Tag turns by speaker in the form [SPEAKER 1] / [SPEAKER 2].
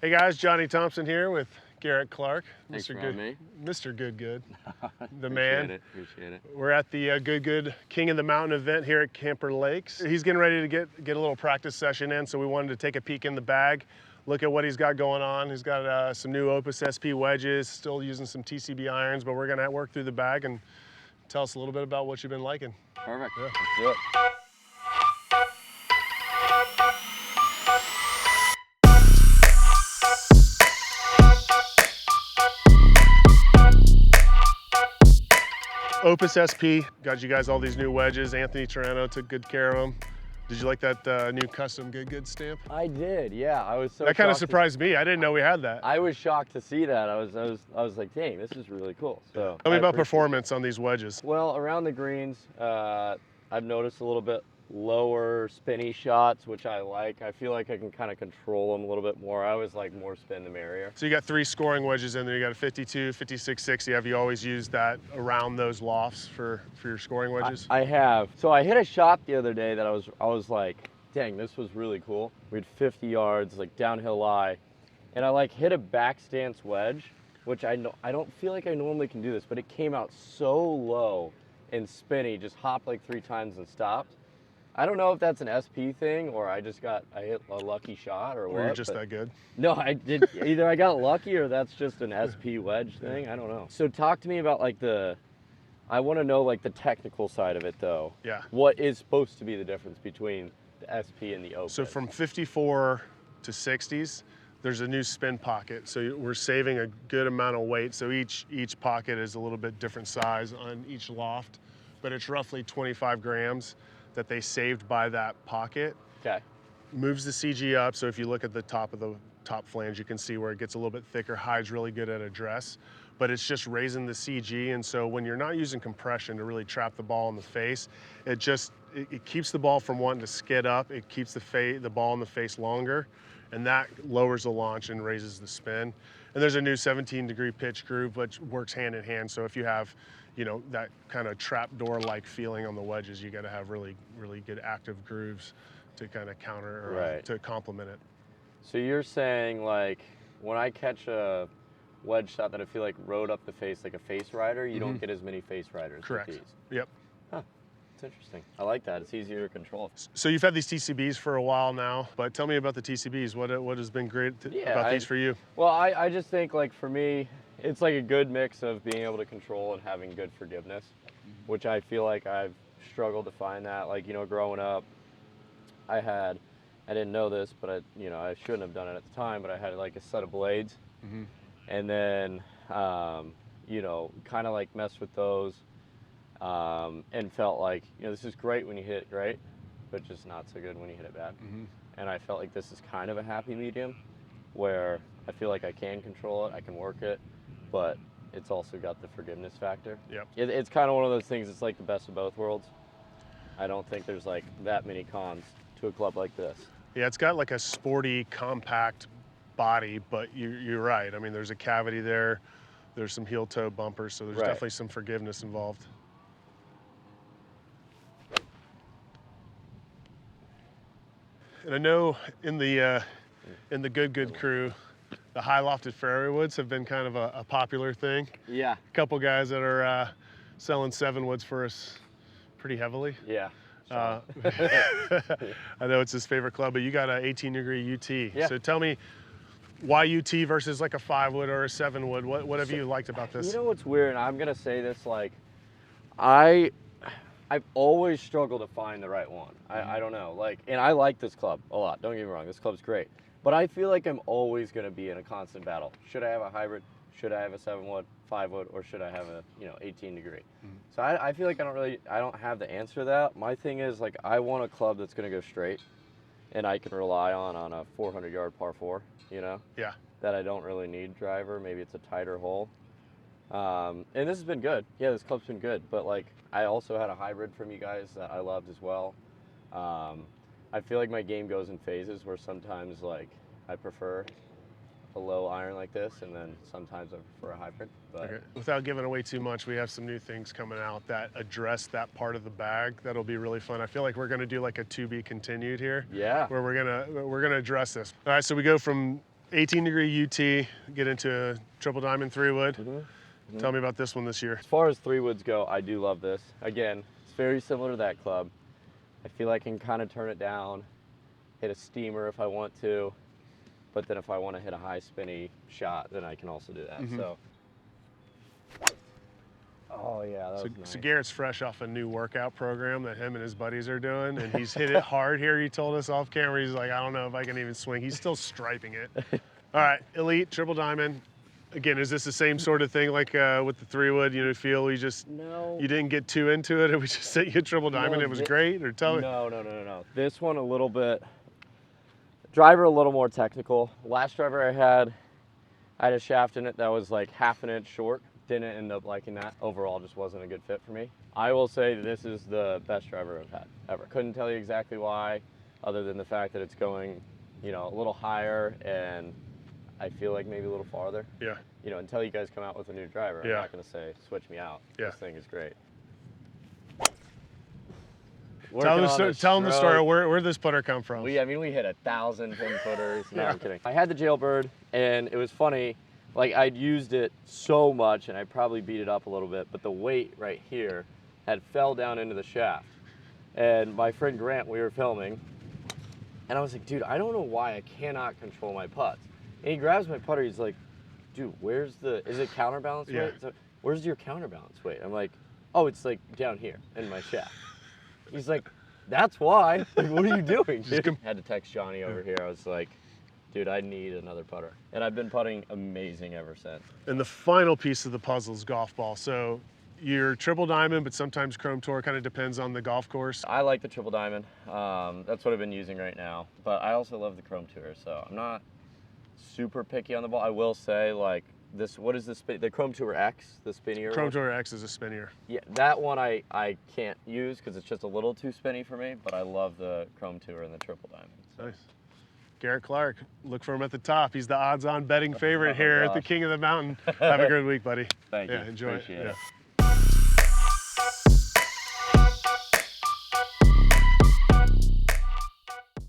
[SPEAKER 1] Hey guys, Johnny Thompson here with Garrett Clark.
[SPEAKER 2] Thanks for having me.
[SPEAKER 1] Mr. Good, the
[SPEAKER 2] man.
[SPEAKER 1] man.
[SPEAKER 2] Appreciate it.
[SPEAKER 1] We're at the Good King of the Mountain event here at Camper Lakes. He's getting ready to get a little practice session in, so we wanted to take a peek in the bag, look at what he's got going on. He's got some new Opus SP wedges, still using some TCB irons, but we're gonna work through the bag and tell us a little bit about what you've been liking.
[SPEAKER 2] Perfect.
[SPEAKER 1] Yeah.
[SPEAKER 2] Let's do it.
[SPEAKER 1] Opus SP got you guys all these new wedges. Anthony Torano took good care of them. Did you like that new custom Good stamp?
[SPEAKER 2] I did, yeah. I was so
[SPEAKER 1] That kind of surprised me. I didn't know we had that.
[SPEAKER 2] I was shocked to see that. I was like, dang, this is really cool. So
[SPEAKER 1] tell me about performance on these wedges.
[SPEAKER 2] Well, around the greens, I've noticed a little bit lower spinny shots, which I like. I feel like I can kind of control them a little bit more. I always like more spin the merrier.
[SPEAKER 1] So you got 3 scoring wedges in there. You got a 52, 56, 60. Have you always used that around those lofts for your scoring wedges?
[SPEAKER 2] I have. So I hit a shot the other day that I was like, dang, this was really cool. We had 50 yards, like downhill lie, and I like hit a back stance wedge, which I don't feel like I normally can do this, but it came out so low and spinny, just hopped like 3 times and stopped. I don't know if that's an SP thing or I hit a lucky shot or what.
[SPEAKER 1] Or you're just that good?
[SPEAKER 2] No, I did. Either I got lucky or that's just an SP wedge thing. I don't know. So talk to me about like I want to know like the technical side of it though.
[SPEAKER 1] Yeah.
[SPEAKER 2] What is supposed to be the difference between the SP and the Opus?
[SPEAKER 1] So from 54 to 60s, there's a new spin pocket. So we're saving a good amount of weight. So each pocket is a little bit different size on each loft, but it's roughly 25 grams that they saved by that pocket.
[SPEAKER 2] Okay.
[SPEAKER 1] Moves the CG up, so if you look at the top flange, you can see where it gets a little bit thicker, hides really good at address, but it's just raising the CG, and so when you're not using compression to really trap the ball in the face, it keeps the ball from wanting to skid up, it keeps the ball in the face longer, and that lowers the launch and raises the spin. And there's a new 17-degree pitch groove, which works hand in hand, so if you have that kind of trap door-like feeling on the wedges, you got to have really, really good active grooves to kind of counter or to complement it.
[SPEAKER 2] So you're saying like when I catch a wedge shot that I feel like rode up the face like a face rider, you don't get as many face riders.
[SPEAKER 1] Correct.
[SPEAKER 2] With these.
[SPEAKER 1] Yep.
[SPEAKER 2] Huh. It's interesting. I like that. It's easier to control.
[SPEAKER 1] So you've had these TCBs for a while now, but tell me about the TCBs. What has been great about these for you?
[SPEAKER 2] Well, I just think like for me, it's like a good mix of being able to control and having good forgiveness, which I feel like I've struggled to find that. Like, growing up, I didn't know this, but I shouldn't have done it at the time, but I had like a set of blades and then, kind of like messed with those and felt like, this is great when you hit it great, but just not so good when you hit it bad. And I felt like this is kind of a happy medium where I feel like I can control it, I can work it, but it's also got the forgiveness factor.
[SPEAKER 1] Yep.
[SPEAKER 2] It's kind of one of those things, it's like the best of both worlds. I don't think there's like that many cons to a club like this.
[SPEAKER 1] Yeah, it's got like a sporty, compact body, but you're right. I mean, there's a cavity there, there's some heel-toe bumpers, so there's definitely some forgiveness involved. And I know in the Good crew, the high lofted fairway woods have been kind of a popular thing.
[SPEAKER 2] Yeah.
[SPEAKER 1] A couple guys that are selling 7 woods for us pretty heavily.
[SPEAKER 2] Yeah.
[SPEAKER 1] I know it's his favorite club, but you got an 18-degree UT.
[SPEAKER 2] Yeah.
[SPEAKER 1] So tell me, why UT versus like a 5 wood or a 7 wood? What have you liked about this?
[SPEAKER 2] You know what's weird, and I'm gonna say this, like, I've always struggled to find the right one. I don't know, like, and I like this club a lot, don't get me wrong, this club's great. But I feel like I'm always gonna be in a constant battle. Should I have a hybrid? Should I have a 7 wood, 5 wood, or should I have a 18-degree? So I feel like I don't have the answer to that. My thing is, like, I want a club that's gonna go straight and I can rely on a 400-yard par 4,
[SPEAKER 1] Yeah.
[SPEAKER 2] that I don't really need driver. Maybe it's a tighter hole. And this has been good. Yeah, this club's been good. But, like, I also had a hybrid from you guys that I loved as well. I feel like my game goes in phases where sometimes, like, I prefer a low iron like this, and then sometimes I prefer a hybrid. But
[SPEAKER 1] Okay. Without giving away too much, we have some new things coming out that address that part of the bag. That'll be really fun. I feel like we're going to do like a to be continued here.
[SPEAKER 2] yeah,
[SPEAKER 1] Where we're gonna address this. All right, so we go from 18-degree UT, get into a triple diamond 3-wood. Tell me about this one this year.
[SPEAKER 2] As far as 3-woods go, I do love this. Again, it's very similar to that club. I feel like I can kind of turn it down, hit a steamer if I want to, but then if I want to hit a high spinny shot, then I can also do that. So, oh yeah, that was nice.
[SPEAKER 1] So Garrett's fresh off a new workout program that him and his buddies are doing, and he's hit it hard here. He told us off camera, he's like, I don't know if I can even swing. He's still striping it. All right, Elyte Triple Diamond. Again, is this the same sort of thing like with the 3-wood? You know, feel you just you didn't get too into it, and we just sent you a triple diamond. It was great, or tell me?
[SPEAKER 2] No. This one a little bit. Driver a little more technical. Last driver I had a shaft in it that was like half an inch short. Didn't end up liking that. Overall, just wasn't a good fit for me. I will say this is the best driver I've had ever. Couldn't tell you exactly why, other than the fact that it's going, you know, a little higher and I feel like maybe a little farther.
[SPEAKER 1] Yeah.
[SPEAKER 2] You know, until you guys come out with a new driver, I'm not going to say switch me out.
[SPEAKER 1] Yeah.
[SPEAKER 2] This thing is great.
[SPEAKER 1] Tell them the story. Where did this putter come from?
[SPEAKER 2] I mean, we hit 1,000 pin footers. No, I'm kidding. I had the Jailbird, and it was funny. Like, I'd used it so much, and I probably beat it up a little bit, but the weight right here had fell down into the shaft. And my friend Grant, we were filming, and I was like, dude, I don't know why I cannot control my putts. And he grabs my putter, he's like, dude, is it counterbalance weight? So, where's your counterbalance weight? I'm like, oh, it's like down here in my shaft. He's like, that's why. Like, what are you doing? Had to text Johnny over here. I was like, dude, I need another putter. And I've been putting amazing ever since.
[SPEAKER 1] And the final piece of the puzzle is golf ball. So you're triple diamond, but sometimes Chrome Tour, kind of depends on the golf course.
[SPEAKER 2] I like the triple diamond. That's what I've been using right now. But I also love the Chrome Tour, so I'm not super picky on the ball. I will say, like, what is this, the Chrome Tour X, the spinnier
[SPEAKER 1] Chrome
[SPEAKER 2] one?
[SPEAKER 1] Tour X is a spinnier.
[SPEAKER 2] Yeah, that one I can't use because it's just a little too spinny for me, but I love the Chrome Tour and the Triple Diamond. So.
[SPEAKER 1] Nice. Garrett Clark, look for him at the top. He's the odds-on betting favorite here at the King of the Mountain. Have a good week, buddy.
[SPEAKER 2] Thank you.
[SPEAKER 1] Enjoy
[SPEAKER 2] Appreciate it.
[SPEAKER 1] Yeah.